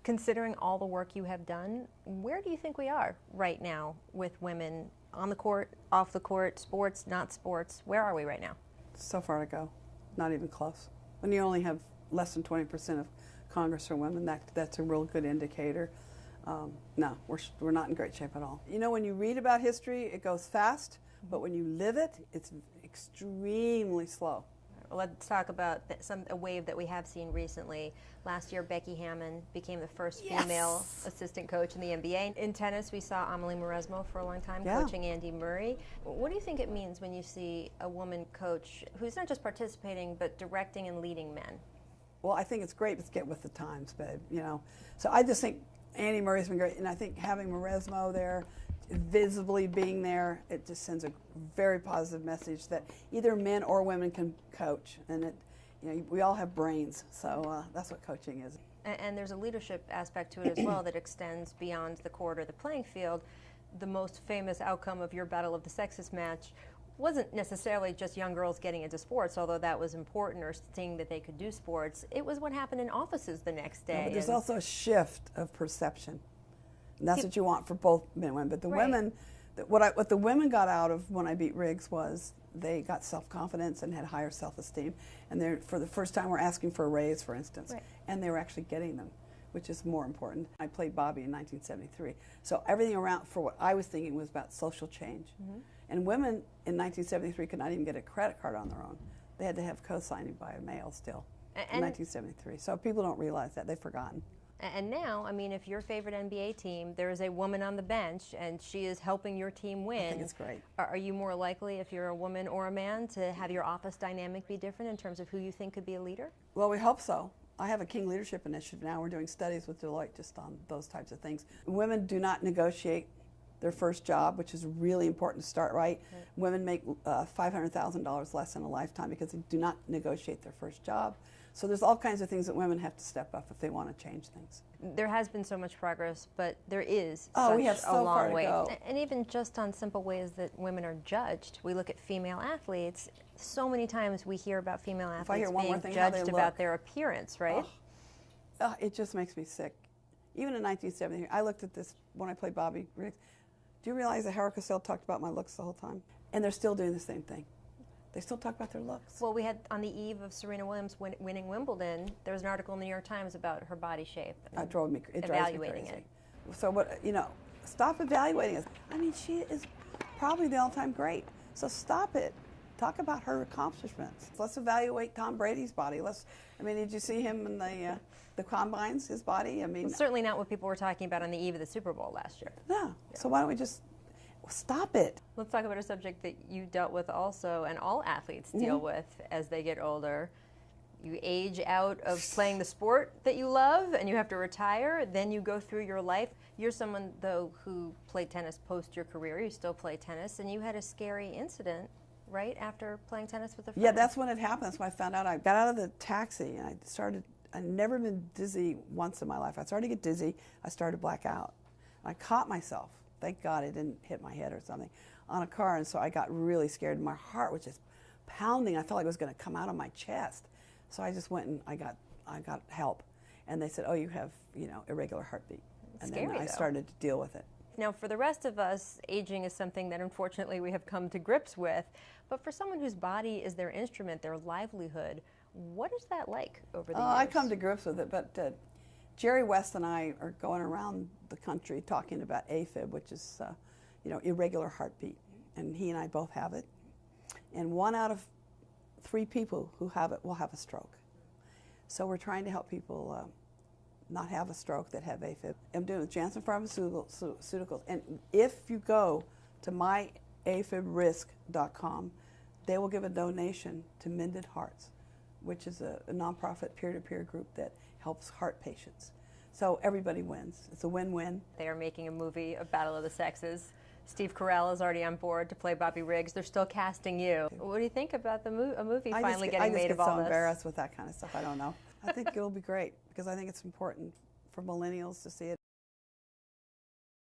Considering all the work you have done, where do you think we are right now with women on the court, off the court, sports, not sports? Where are we right now? So far to go. Not even close. When you only have less than 20% of Congress are women, that's a real good indicator. No, we're not in great shape at all. You know, when you read about history, it goes fast, but when you live it, it's extremely slow. Let's talk about a wave that we have seen recently. Last year, Becky Hammon became the first female assistant coach in the NBA. In tennis, we saw Amelie Mauresmo for a long time coaching Andy Murray. What do you think it means when you see a woman coach who's not just participating, but directing and leading men? Well, I think it's great to get with the times, babe, you know. So I just think Andy Murray's been great, and I think having Mauresmo there, visibly being there, it just sends a very positive message that either men or women can coach, and we all have brains, so that's what coaching is. And there's a leadership aspect to it as well that extends beyond the court or the playing field. The most famous outcome of your Battle of the Sexes match wasn't necessarily just young girls getting into sports, although that was important, or seeing that they could do sports. It was what happened in offices the next day. No, but there's also a shift of perception. And that's what you want for both men and women. But the women, what the women got out of when I beat Riggs was they got self-confidence and had higher self-esteem. And they're, for the first time, were asking for a raise, for instance. And they were actually getting them, which is more important. I played Bobby in 1973. So everything around, for what I was thinking, was about social change. And women in 1973 could not even get a credit card on their own. They had to have co-signing by a male still in 1973. So people don't realize that. They've forgotten. And now, I mean, if your favorite NBA team, there is a woman on the bench and she is helping your team win. I think it's great. Are you more likely, if you're a woman or a man, to have your office dynamic be different in terms of who you think could be a leader? Well, we hope so. I have a King Leadership Initiative now. We're doing studies with Deloitte just on those types of things. Women do not negotiate their first job, which is really important to start right. Women make $500,000 less in a lifetime because they do not negotiate their first job. So there's all kinds of things that women have to step up if they want to change things. There has been so much progress, but there is we have so a long far to way. go. And even just on simple ways that women are judged. We look at female athletes. So many times we hear about female athletes being judged about their appearance, right? It just makes me sick. Even in 1970, I looked at this when I played Bobby Riggs. Do you realize that Howard Cosell talked about my looks the whole time? And they're still doing the same thing. They still talk about their looks. Well, we had, on the eve of Serena Williams winning Wimbledon, there was an article in the New York Times about her body shape. It drives me evaluating crazy. So what, stop evaluating it. I mean, she is probably the all-time great. So stop it. Talk about her accomplishments. Let's evaluate Tom Brady's body. Did you see him in the combines, his body? I mean, well, certainly not what people were talking about on the eve of the Super Bowl last year. No. So why don't we just stop it? Let's talk about a subject that you dealt with also, and all athletes deal with as they get older. You age out of playing the sport that you love, and you have to retire. Then you go through your life. You're someone, though, who played tennis post your career. You still play tennis, and you had a scary incident right after playing tennis with a friend. Yeah, that's when it happened. That's when I found out. I got out of the taxi, and I'd never been dizzy once in my life. I started to get dizzy. I started to black out. I caught myself. Thank God it didn't hit my head or something on a car, and so I got really scared. My heart was just pounding. I felt like it was going to come out of my chest. So I just went and I got help, and they said, "Oh, you have irregular heartbeat." And scary, then I started to deal with it. Now, for the rest of us, aging is something that unfortunately we have come to grips with. But for someone whose body is their instrument, their livelihood, what is that like over the years? I come to grips with it, but Jerry West and I are going around the country talking about AFib, which is, irregular heartbeat. And he and I both have it. And 1 out of 3 people who have it will have a stroke. So we're trying to help people not have a stroke that have AFib. I'm doing it with Janssen Pharmaceuticals. And if you go to myafib.risk.com, they will give a donation to Mended Hearts, which is a nonprofit peer-to-peer group that helps heart patients. So everybody wins. It's a win-win. They are making a movie, A Battle of the Sexes. Steve Carell is already on board to play Bobby Riggs. They're still casting you. What do you think about a movie finally getting made of all this? I just get so embarrassed with that kind of stuff. I don't know. I think it'll be great because I think it's important for millennials to see it.